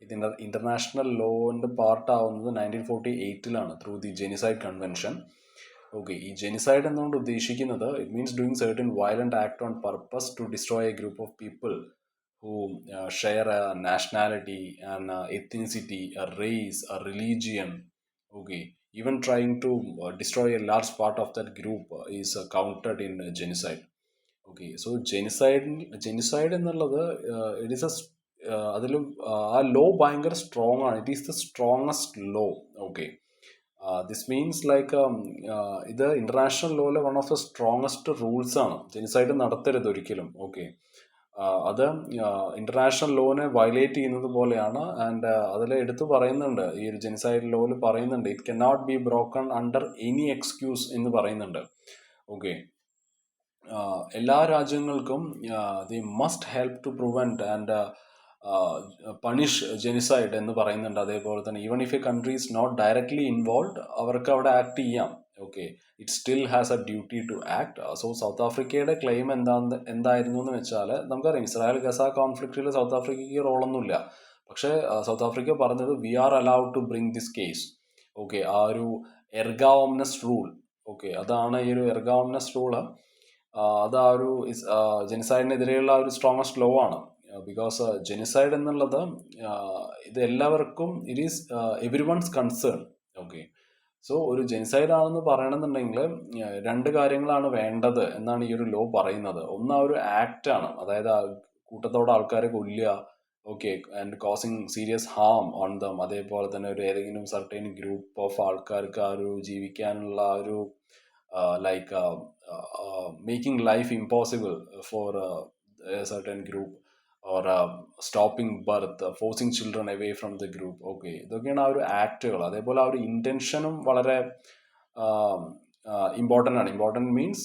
ഇതിൻ്റെ ഇൻ്റർനാഷണൽ ലോൻ്റെ പാർട്ടാവുന്നത് 1948 through the genocide convention. Okay, ഈ ജെനിസൈഡ് എന്നുകൊണ്ട് ഉദ്ദേശിക്കുന്നത് it means doing certain violent act on purpose to destroy a group of people who share a nationality, an ethnicity, a race, a religion. Okay, even trying to destroy a large part of that group is counted in genocide. Okay, so genocide എന്നുള്ളത് it is അതിലും ആ law ഭയങ്കര strong ആണ്. It is the strongest law. Okay, this means like ഇത് international ലോയിലെ one of the strongest rules ആണ്. Genocide നടത്തരുത് ഒരിക്കലും. ഓക്കെ, അത് ഇന്റർനാഷണൽ ലോനെ വയലേറ്റ് ചെയ്യുന്നത് പോലെയാണ്. ആൻഡ് അതിൽ എടുത്തു പറയുന്നുണ്ട്, ഈ ഒരു ജെനിസൈഡ് ലോയിൽ പറയുന്നുണ്ട്, it can not be broken under any excuse എന്ന് പറയുന്നുണ്ട്. ഓക്കെ, എല്ലാ രാജ്യങ്ങൾക്കും they must help to prevent and punish genocide എന്ന് പറയുന്നുണ്ട്. അതേപോലെ തന്നെ even if a country is not directly involve, അവർക്ക് അവിടെ ആക്ട് ചെയ്യാം. Okay, it still has a duty to act. So South ആഫ്രിക്കയുടെ ക്ലെയിം എന്തായിരുന്നു എന്ന് വെച്ചാൽ, നമുക്കറിയാം ഇസ്രായേൽ ഗസ കോൺഫ്ലിക്റ്റിൽ സൗത്ത് ആഫ്രിക്കയ്ക്ക് റോളൊന്നുമില്ല. പക്ഷേ സൗത്ത് ആഫ്രിക്ക പറഞ്ഞത് we are allowed to bring this case. Okay, ആ ഒരു എർഗാ ഓംനസ് റൂൾ. ഓക്കെ, അതാണ് ഈ ഒരു എർഗാ ഓംനസ് റൂള്. അത് ആ ഒരു ജെനിസൈഡിനെതിരെയുള്ള ഒരു സ്ട്രോങ്ങസ്റ്റ് ലോ ആണ്. ബിക്കോസ് ജെനിസൈഡ് എന്നുള്ളത് ഇത് എല്ലാവർക്കും it is everyone's concern. Okay, so ഒരു ജെനിസൈഡ് ആണെന്ന് പറയണമെന്നുണ്ടെങ്കിൽ രണ്ട് കാര്യങ്ങളാണ് വേണ്ടത് എന്നാണ് ഈ ഒരു ലോ പറയുന്നത്. ഒന്ന് ആ ഒരു ആക്ട് ആണ്, അതായത് കൂട്ടത്തോടെ ആൾക്കാരെ കൊല്ലുക. Okay, and causing serious harm on them. അതേപോലെ തന്നെ ഒരു ഏതെങ്കിലും സർട്ടൈൻ ഗ്രൂപ്പ് ഓഫ് ആൾക്കാർക്ക് ആ ഒരു ജീവിക്കാനുള്ള ആ ഒരു like making life impossible for a certain group, or stopping birth, forcing children away from the group. Okay, ഇതൊക്കെയാണ് ആ ഒരു ആക്ടുകൾ. അതേപോലെ ആ ഒരു ഇൻറ്റൻഷനും വളരെ ഇമ്പോർട്ടൻ്റ് ആണ്. Important means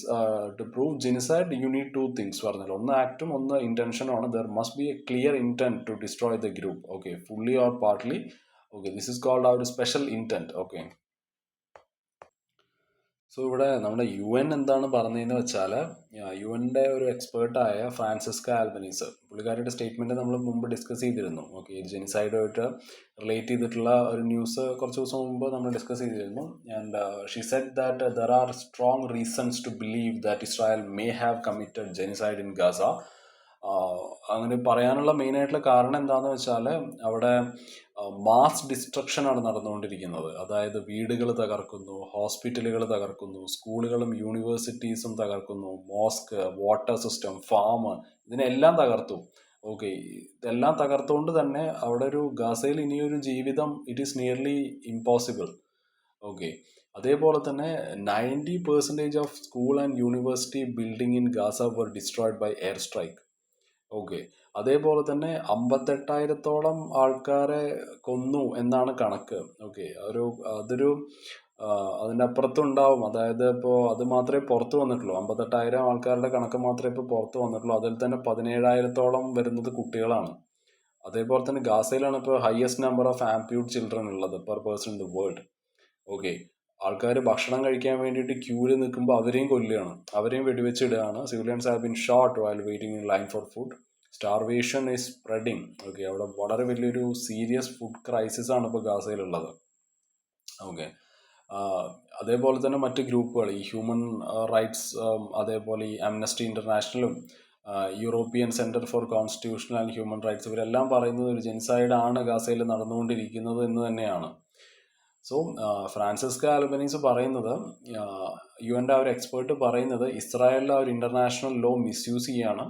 to prove genocide you need two things പറഞ്ഞല്ലോ, ഒന്ന് ആക്ടും ഒന്ന് ഇൻറ്റൻഷനും ആണ്. There must be a clear intent to destroy the group. Okay, fully or partly. Okay, this is called ആ ഒരു സ്പെഷ്യൽ ഇൻറ്റൻറ്റ്. ഓക്കെ, സോ ഇവിടെ നമ്മുടെ UN എന്താണ് പറഞ്ഞതെന്ന് വെച്ചാൽ, UN-ന്റെ ഒരു എക്സ്പേർട്ടായ ഫ്രാൻസിസ്ക ആൽബനീസ്, പുള്ളിക്കാരുടെ സ്റ്റേറ്റ്മെൻറ്റ് നമ്മൾ മുമ്പ് ഡിസ്കസ് ചെയ്തിരുന്നു. ഓക്കെ, ജെനിസൈഡുമായിട്ട് റിലേറ്റ് ചെയ്തിട്ടുള്ള ഒരു ന്യൂസ് കുറച്ച് ദിവസം മുമ്പ് നമ്മൾ ഡിസ്കസ് ചെയ്തിരുന്നു. And she said that there are strong reasons to believe that Israel may have committed genocide in Gaza. അങ്ങനെ പറയാനുള്ള മെയിനായിട്ടുള്ള കാരണം എന്താണെന്ന് വെച്ചാൽ, അവിടെ മാസ് ഡിസ്ട്രക്ഷൻ ആണ് നടന്നുകൊണ്ടിരിക്കുന്നത്. അതായത് വീടുകൾ തകർക്കുന്നു, ഹോസ്പിറ്റലുകൾ തകർക്കുന്നു, സ്കൂളുകളും യൂണിവേഴ്സിറ്റീസും തകർക്കുന്നു, മോസ്ക്, വാട്ടർ സിസ്റ്റം, ഫാം, ഇതിനെല്ലാം തകർത്തു. ഓക്കെ, ഇതെല്ലാം തകർത്തുകൊണ്ട് തന്നെ അവിടെ ഒരു ഗാസയിൽ ഇനിയൊരു ജീവിതം it is nearly impossible. Okay, അതേപോലെ തന്നെ 90% of school and university building in Gaza were destroyed by air strike. Okay, അതേപോലെ തന്നെ 58,000-ഓളം ആൾക്കാരെ കൊന്നു എന്നാണ് കണക്ക്. ഓക്കെ, അതൊരു അതിൻ്റെ അപ്പുറത്തുണ്ടാവും. അതായത് ഇപ്പോൾ അത് മാത്രമേ പുറത്ത് വന്നിട്ടുള്ളൂ, 58,000 ആൾക്കാരുടെ കണക്ക് മാത്രമേ ഇപ്പോൾ പുറത്ത് വന്നിട്ടുള്ളൂ. അതിൽ തന്നെ 17,000-ഓളം വരുന്നത് കുട്ടികളാണ്. അതേപോലെ തന്നെ ഗാസയിലാണ് ഇപ്പോൾ highest number of amputee children ഉള്ളത് per person in the world. Okay, ആൾക്കാർ ഭക്ഷണം കഴിക്കാൻ വേണ്ടിയിട്ട് ക്യൂവിൽ നിൽക്കുമ്പോൾ അവരെയും കൊല്ലുകയാണ്, അവരെയും വെടിവെച്ചിടുകയാണ്. Civilians have been shot while waiting in line for food. Starvation is spreading. Okay, അവിടെ വളരെ വലിയൊരു സീരിയസ് ഫുഡ് ക്രൈസിസ് ആണ് ഇപ്പോൾ ഗാസയിലുള്ളത്. ഓക്കെ, അതേപോലെ തന്നെ മറ്റ് ഗ്രൂപ്പുകൾ, ഈ ഹ്യൂമൻ റൈറ്റ്സ്, അതേപോലെ ഈ ആംനസ്റ്റി ഇൻ്റർനാഷണലും European centre for constitutional and human rights, ഇവരെല്ലാം പറയുന്നത് ഒരു ജെൻസൈഡ് ആണ് ഗാസയിൽ നടന്നുകൊണ്ടിരിക്കുന്നത് എന്ന് തന്നെയാണ്. സോ ഫ്രാൻസിസ്ക ആൽബനീസ് പറയുന്നത്, യു എൻ്റെ ആ ഒരു എക്സ്പേർട്ട് പറയുന്നത്, ഇസ്രായേലിലെ ആ ഒരു ഇൻ്റർനാഷണൽ ലോ മിസ്യൂസ് ചെയ്യാണ്.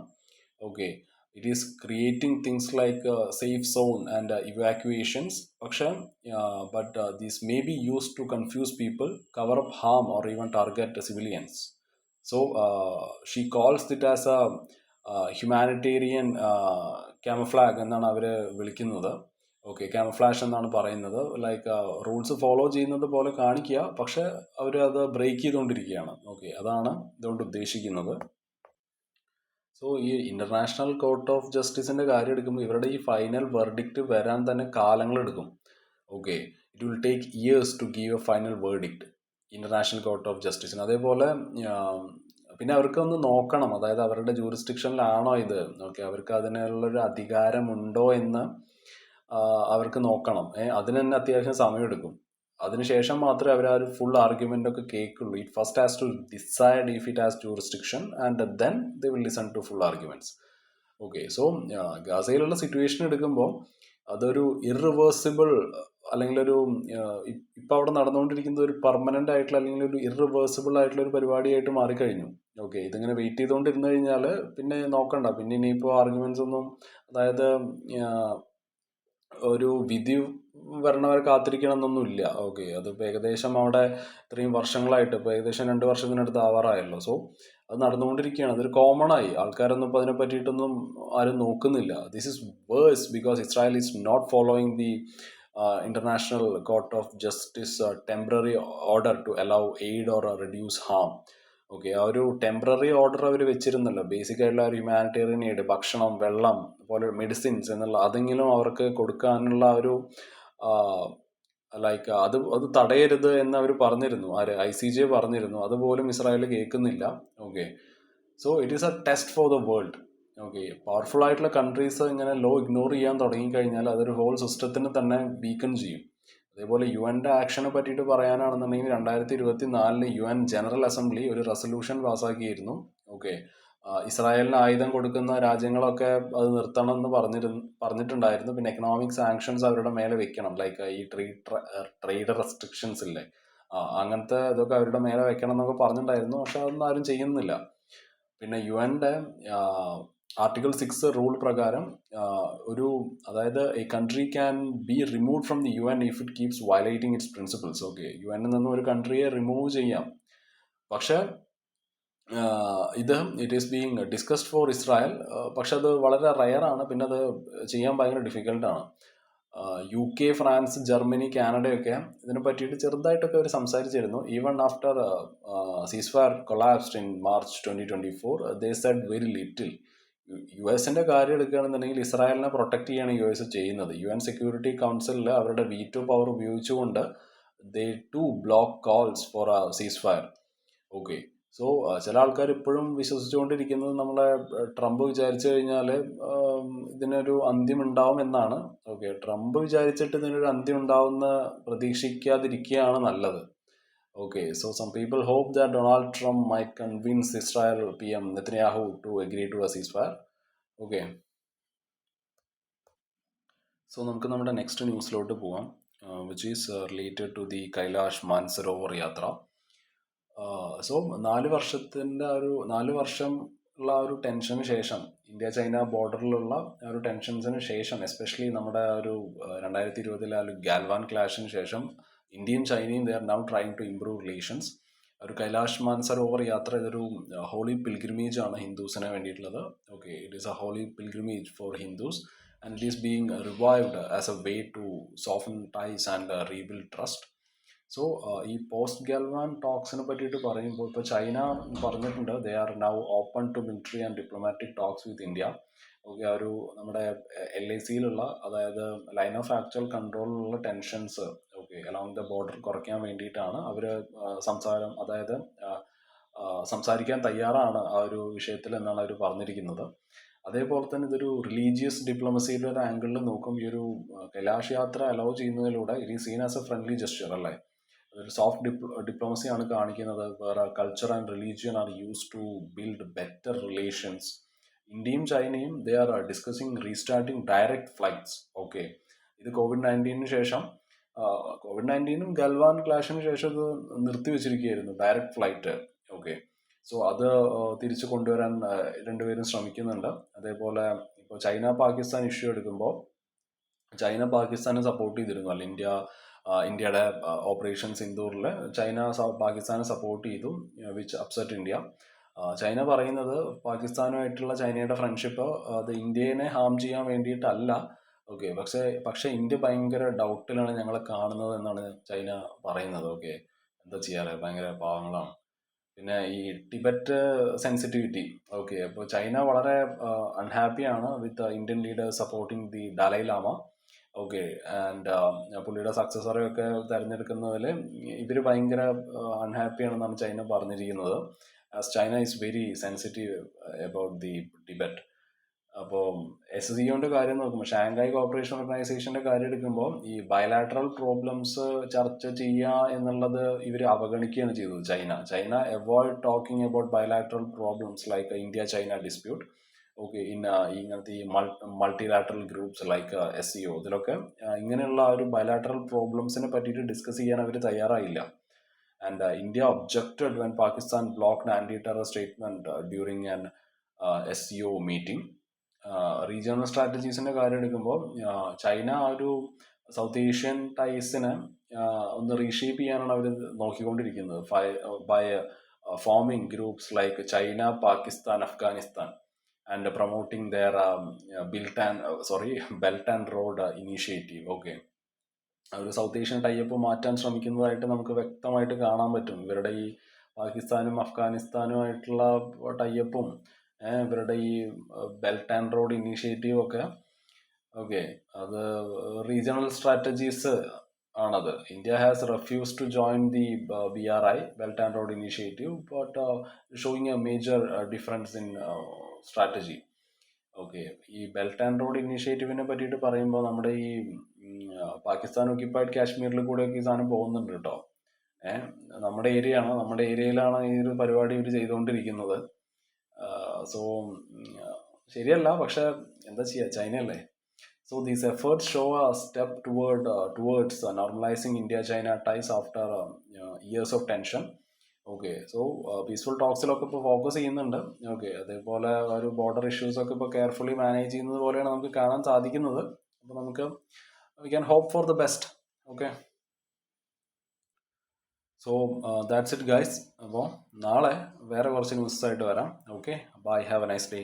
Okay, it is creating things like safe zone and evacuations. പക്ഷേ but these may be use to confuse people, cover up harm or even target civilians. So she calls it as A humanitarian ക്യാമഫ്ലാഗ് എന്നാണ് അവർ വിളിക്കുന്നത്. Okay, camouflage എന്നാണ് പറയുന്നത്. Like rules follow ചെയ്യുന്നത് പോലെ കാണിക്കുക, പക്ഷെ അവർ അത് ബ്രേക്ക് ചെയ്തുകൊണ്ടിരിക്കുകയാണ്. ഓക്കെ, അതാണ് ഇതുകൊണ്ട് ഉദ്ദേശിക്കുന്നത്. സോ ഈ ഇൻ്റർനാഷണൽ കോർട്ട് ഓഫ് ജസ്റ്റിസിൻ്റെ കാര്യം എടുക്കുമ്പോൾ ഇവരുടെ ഈ ഫൈനൽ വെർഡിക്റ്റ് വരാൻ തന്നെ കാലങ്ങളെടുക്കും. Okay, it will take years to give a final verdict international court of ജസ്റ്റിസിന്. അതേപോലെ പിന്നെ അവർക്കൊന്ന് നോക്കണം, അതായത് അവരുടെ ജൂറിസ്ഡിക്ഷനിലാണോ ഇത്, ഓക്കെ, അവർക്ക് അതിനുള്ളൊരു അധികാരമുണ്ടോ എന്ന് അവർക്ക് നോക്കണം. അതിന് തന്നെ അത്യാവശ്യം സമയമെടുക്കും. അതിനുശേഷം മാത്രമേ അവർ ആ ഒരു ഫുൾ ആർഗ്യുമെൻ്റ് ഒക്കെ കേൾക്കുള്ളൂ. It first has to decide if it has jurisdiction and then they will listen to full arguments. Okay, so ഗാസയിലുള്ള സിറ്റുവേഷൻ എടുക്കുമ്പോൾ അതൊരു ഇറിവേഴ്സിബിൾ, അല്ലെങ്കിൽ ഒരു ഇപ്പം അവിടെ നടന്നുകൊണ്ടിരിക്കുന്നത് ഒരു പെർമനൻ്റ് ആയിട്ടുള്ള, അല്ലെങ്കിൽ ഒരു ഇറിവേഴ്സിബിൾ ആയിട്ടുള്ള ഒരു പരിപാടിയായിട്ട് മാറിക്കഴിഞ്ഞു. ഓക്കെ, ഇതിങ്ങനെ വെയിറ്റ് ചെയ്തുകൊണ്ടിരുന്നു കഴിഞ്ഞാൽ പിന്നെ നോക്കണ്ട, പിന്നെ ഇനിയിപ്പോൾ ആർഗ്യുമെൻറ്റ്സ് ഒന്നും, അതായത് ഒരു വിധി വരണവരെ കാത്തിരിക്കണം എന്നൊന്നുമില്ല. ഓക്കെ, അതിപ്പോൾ ഏകദേശം അവിടെ ഇത്രയും വർഷങ്ങളായിട്ട്, ഇപ്പോൾ ഏകദേശം 2 വർഷത്തിനടുത്ത് ആവാറായല്ലോ. സോ അത് നടന്നുകൊണ്ടിരിക്കുകയാണ്. അതൊരു കോമൺ ആയി. ആൾക്കാരൊന്നും ഇപ്പോൾ അതിനെ പറ്റിയിട്ടൊന്നും ആരും നോക്കുന്നില്ല. This is worse because Israel is not following the International court of Justice temporary order to allow aid or reduce harm. Okay, ആ ഒരു ടെമ്പററി ഓർഡർ അവർ വെച്ചിരുന്നല്ലോ. ബേസിക് ആയിട്ടുള്ള ഒരു ഹ്യൂമാനിറ്റേറിയൻ എയ്ഡ്, ഭക്ഷണം, വെള്ളം പോലെ മെഡിസിൻസ് എന്നുള്ള അതെങ്കിലും അവർക്ക് കൊടുക്കാനുള്ള ഒരു ലൈക്ക് അത് തടയരുത് എന്ന് അവർ പറഞ്ഞിരുന്നു. ആര്, ICJ പറഞ്ഞിരുന്നു. അതുപോലും ഇസ്രായേൽ കേൾക്കുന്നില്ല. Okay, so it is A test for the world. Okay, powerful ആയിട്ടുള്ള കൺട്രീസ് ഇങ്ങനെ ലോ ഇഗ്നോർ ചെയ്യാൻ തുടങ്ങിക്കഴിഞ്ഞാൽ അതൊരു ഹോൾ സിസ്റ്റത്തിന് തന്നെ വീക്കൻ ചെയ്യും. അതേപോലെ UN ആക്ഷനെ പറ്റിയിട്ട് പറയാനാണെന്നുണ്ടെങ്കിൽ 2024 UN ജനറൽ അസംബ്ലി ഒരു റെസൊല്യൂഷൻ പാസ്സാക്കിയിരുന്നു. ഓക്കെ, ഇസ്രായേലിന് ആയുധം കൊടുക്കുന്ന രാജ്യങ്ങളൊക്കെ അത് നിർത്തണം എന്ന് പറഞ്ഞിട്ടുണ്ടായിരുന്നു. പിന്നെ എക്കണോമിക് സാങ്ഷൻസ് അവരുടെ മേലെ വെക്കണം, ലൈക്ക് ഈ ട്രേഡ് റെസ്ട്രിക്ഷൻസ് ഇല്ലേ, അങ്ങനത്തെ ഇതൊക്കെ അവരുടെ മേലെ വെക്കണം എന്നൊക്കെ പറഞ്ഞിട്ടുണ്ടായിരുന്നു. പക്ഷെ അതൊന്നും ആരും ചെയ്യുന്നില്ല. പിന്നെ UN ആർട്ടിക്കിൾ 6 റൂൾ പ്രകാരം അതായത് a country can be remove from the UN if it keeps violating its principles. Okay, UN നിന്നും ഒരു കൺട്രിയെ റിമൂവ് ചെയ്യാം. പക്ഷെ ഇത് it is being discussed for Israel. പക്ഷെ അത് വളരെ റയറാണ്. പിന്നെ അത് ചെയ്യാൻ ഭയങ്കര ഡിഫിക്കൽട്ടാണ്. UK, ഫ്രാൻസ്, ജർമ്മനി, കാനഡയൊക്കെ ഇതിനെ പറ്റിയിട്ട് ചെറുതായിട്ടൊക്കെ അവർ സംസാരിച്ചിരുന്നു. Even after ceasefire collapsed in March 2024 they said very little. US കാര്യം എടുക്കുകയാണെന്നുണ്ടെങ്കിൽ ഇസ്രായേലിനെ പ്രൊട്ടക്ട് ചെയ്യാണ് US ചെയ്യുന്നത്. UN സെക്യൂരിറ്റി കൗൺസിലിൽ അവരുടെ വീറ്റോ പവർ ഉപയോഗിച്ചുകൊണ്ട് they to block calls for a ceasefire. Okay, so ചില ആൾക്കാർ ഇപ്പോഴും വിശ്വസിച്ചുകൊണ്ടിരിക്കുന്നത് നമ്മളെ ട്രംപ് വിചാരിച്ചു കഴിഞ്ഞാൽ ഇതിനൊരു അന്ത്യം ഉണ്ടാവും എന്നാണ്. ഓക്കെ, ട്രംപ് വിചാരിച്ചിട്ട് ഇതിനൊരു അന്ത്യം ഉണ്ടാവുന്ന പ്രതീക്ഷിക്കാതിരിക്കുകയാണ് നല്ലത്. Okay, so some people hope that Donald Trump might convince Israel PM Netanyahu to agree to a ceasefire. Okay, so നമുക്ക് നമ്മുടെ നെക്സ്റ്റ് ന്യൂസിലോട്ട് പോവാം, which is related to the Kailash Mansarovar Yatra. So 4 വർഷം ഉള്ള ഒരു ടെൻഷന് ശേഷം, ഇന്ത്യ ചൈന ബോർഡറിലുള്ള ഒരു ടെൻഷൻസിന് ശേഷം, എസ്പെഷ്യലി നമ്മുടെ ഒരു 2020 ഒരു ഗാൽവാൻ ക്ലാഷിന് ശേഷം, ഇന്ത്യയും ചൈനയും they are now trying to improve relations. ഒരു കൈലാഷ് മാൻസരോവർ യാത്ര ഇതൊരു ഹോളി പിൽഗ്രിമേജ് ആണ് ഹിന്ദുസിന് വേണ്ടിയിട്ടുള്ളത്. Okay, it is a holy pilgrimage for Hindus and it is being revived as a way to soften ties and rebuild trust. So ഈ post Galwan ടോക്സിനെ പറ്റിയിട്ട് പറയുമ്പോൾ ഇപ്പോൾ ചൈന പറഞ്ഞിട്ടുണ്ട് they are now open to military and diplomatic talks with India. Okay, ആ ഒരു നമ്മുടെ LACയിലുള്ള, അതായത് ലൈൻ ഓഫ് ആക്ച്വൽ കൺട്രോളിലുള്ള tensions, okay, along the border കുറയ്ക്കാൻ വേണ്ടിയിട്ടാണ് അവർ സംസാരിക്കാൻ തയ്യാറാണ് ആ ഒരു വിഷയത്തിൽ എന്നാണ് അവർ പറഞ്ഞിരിക്കുന്നത്. അതേപോലെ തന്നെ ഇതൊരു റിലീജിയസ് ഡിപ്ലോമസിയുടെ ഒരു ആംഗിളിൽ നോക്കും ഈ ഒരു കൈലാഷ് യാത്ര അലൗ ചെയ്യുന്നതിലൂടെ it is seen as a friendly gesture അല്ലേ. അതൊരു സോഫ്റ്റ് ഡിപ്ലോമസിയാണ് കാണിക്കുന്നത്. വേറെ culture and religion are use to build better relations. ഇന്ത്യയും ചൈനയും they are discussing restarting direct flights. Okay, ഇത് കോവിഡ്-19 ശേഷം, കോവിഡ്-19 ഗൽവാൻ ക്ലാഷിന് ശേഷം ഇത് നിർത്തിവെച്ചിരിക്കുകയായിരുന്നു ഡയറക്റ്റ് ഫ്ലൈറ്റ്. ഓക്കെ, സോ അത് തിരിച്ചു കൊണ്ടുവരാൻ രണ്ടുപേരും ശ്രമിക്കുന്നുണ്ട്. അതേപോലെ ഇപ്പോൾ ചൈന പാകിസ്ഥാൻ ഇഷ്യൂ എടുക്കുമ്പോൾ ചൈന പാകിസ്ഥാനെ സപ്പോർട്ട് ചെയ്തിരുന്നു, അല്ല ഇന്ത്യയുടെ ഓപ്പറേഷൻ സിന്ദൂറിൽ ചൈന പാകിസ്ഥാനെ സപ്പോർട്ട് ചെയ്തു, വിച്ച് അപ്സെറ്റ് ഇന്ത്യ. ചൈന പറയുന്നത് പാകിസ്ഥാനുമായിട്ടുള്ള ചൈനയുടെ ഫ്രണ്ട്ഷിപ്പ് അത് ഇന്ത്യനെ ഹാം ചെയ്യാൻ വേണ്ടിയിട്ടല്ല. ഓക്കെ, പക്ഷേ ഇന്ത്യ ഭയങ്കര ഡൗട്ടിലാണ് ഞങ്ങളെ കാണുന്നത് എന്നാണ് ചൈന പറയുന്നത്. ഓക്കെ, എന്താ ചെയ്യാറ്, ഭയങ്കര പാവങ്ങളാണ്. പിന്നെ ഈ ടിബറ്റ് സെൻസിറ്റിവിറ്റി. ഓക്കെ, അപ്പോൾ ചൈന വളരെ അൺഹാപ്പിയാണ് with Indian leaders supporting the Dalai Lama. Okay, and പുള്ളിയുടെ സക്സസറെയൊക്കെ തിരഞ്ഞെടുക്കുന്നതിൽ ഇവർ ഭയങ്കര അൺഹാപ്പിയാണെന്നാണ് ചൈന പറഞ്ഞിരിക്കുന്നത്. As China is very sensitive about the Tibet. അപ്പോൾ SCOന്റെ കാര്യം നോക്കുമ്പോൾ, ഷാങ്ഹായ് കോപ്പറേഷൻ ഓർഗനൈസേഷന്റെ കാര്യം എടുക്കുമ്പോൾ ഈ ബയലാട്രൽ പ്രോബ്ലംസ് ചർച്ച ചെയ്യുക എന്നുള്ളത് ഇവർ അവഗണിക്കുകയാണ് ചെയ്തത്. China avoid talking about bilateral problems like India China dispute. Okay, ഇങ്ങനത്തെ ഈ മൾട്ടിലാട്രൽ ഗ്രൂപ്പ്സ് ലൈക്ക് SCO, ഇതിലൊക്കെ ഇങ്ങനെയുള്ള ഒരു ബയലാട്രൽ പ്രോബ്ലംസിനെ പറ്റിയിട്ട് ഡിസ്കസ് ചെയ്യാൻ അവർ തയ്യാറായില്ല. And India objected when Pakistan blocked anti terror statement during an SCO meeting. Regional സ്ട്രാറ്റജീസിന്റെ കാര്യം എടുക്കുമ്പോൾ ചൈന ഒരു സൗത്ത് ഏഷ്യൻ ടൈസിനെ ഒന്ന് റീഷേപ്പ് ചെയ്യാനാണ് അവർ നോക്കിക്കൊണ്ടിരിക്കുന്നത് by forming groups like China, Pakistan, Afghanistan and promoting their belt and road initiative. Okay, ഒരു സൗത്ത് ഏഷ്യൻ ടൈപ്പ് മാറ്റാൻ ശ്രമിക്കുന്നതായിട്ട് നമുക്ക് വ്യക്തമായിട്ട് കാണാൻ പറ്റും. ഇവരുടെ ഈ പാകിസ്ഥാനും അഫ്ഗാനിസ്ഥാനുമായിട്ടുള്ള ടൈപ്പും ഇവരുടെ ഈ ബെൽറ്റ് ആൻഡ് റോഡ് ഇനീഷ്യേറ്റീവ് ഒക്കെ. ഓക്കെ, അത് റീജിയണൽ സ്ട്രാറ്റജീസ് ആണത്. India has refuse to join the BRI, Belt and road Initiative, but showing a major difference in strategy. Okay, ഈ ബെൽറ്റ് ആൻഡ് റോഡ് ഇനീഷ്യേറ്റീവിനെ പറ്റിയിട്ട് പറയുമ്പോൾ നമ്മുടെ ഈ പാകിസ്ഥാൻ ഒക്യുപ്പൈഡ് കാശ്മീരിൽ കൂടെയൊക്കെ ഈ സാധനം പോകുന്നുണ്ട് കേട്ടോ. നമ്മുടെ ഏരിയയിലാണ് ഈ ഒരു പരിപാടി ഇവർ ചെയ്തുകൊണ്ടിരിക്കുന്നത്. സോ ശരിയല്ല, പക്ഷെ എന്താ ചെയ്യുക, ചൈനയല്ലേ. So these efforts show a step towards normalising India China ties after years of tension. Okay, so peaceful ടോക്സിലൊക്കെ ഇപ്പോൾ ഫോക്കസ് ചെയ്യുന്നുണ്ട്. ഓക്കെ, അതേപോലെ ഒരു ബോർഡർ ഇഷ്യൂസൊക്കെ ഇപ്പോൾ കെയർഫുള്ളി മാനേജ് ചെയ്യുന്നത് പോലെയാണ് നമുക്ക് കാണാൻ സാധിക്കുന്നത്. അപ്പോൾ നമുക്ക് we can hope for the best. Okay, so that's it guys. അപ്പോൾ നാളെ വേറെ കുറച്ച് ന്യൂസ് ആയിട്ട് വരാം. Okay, bye, have a nice day.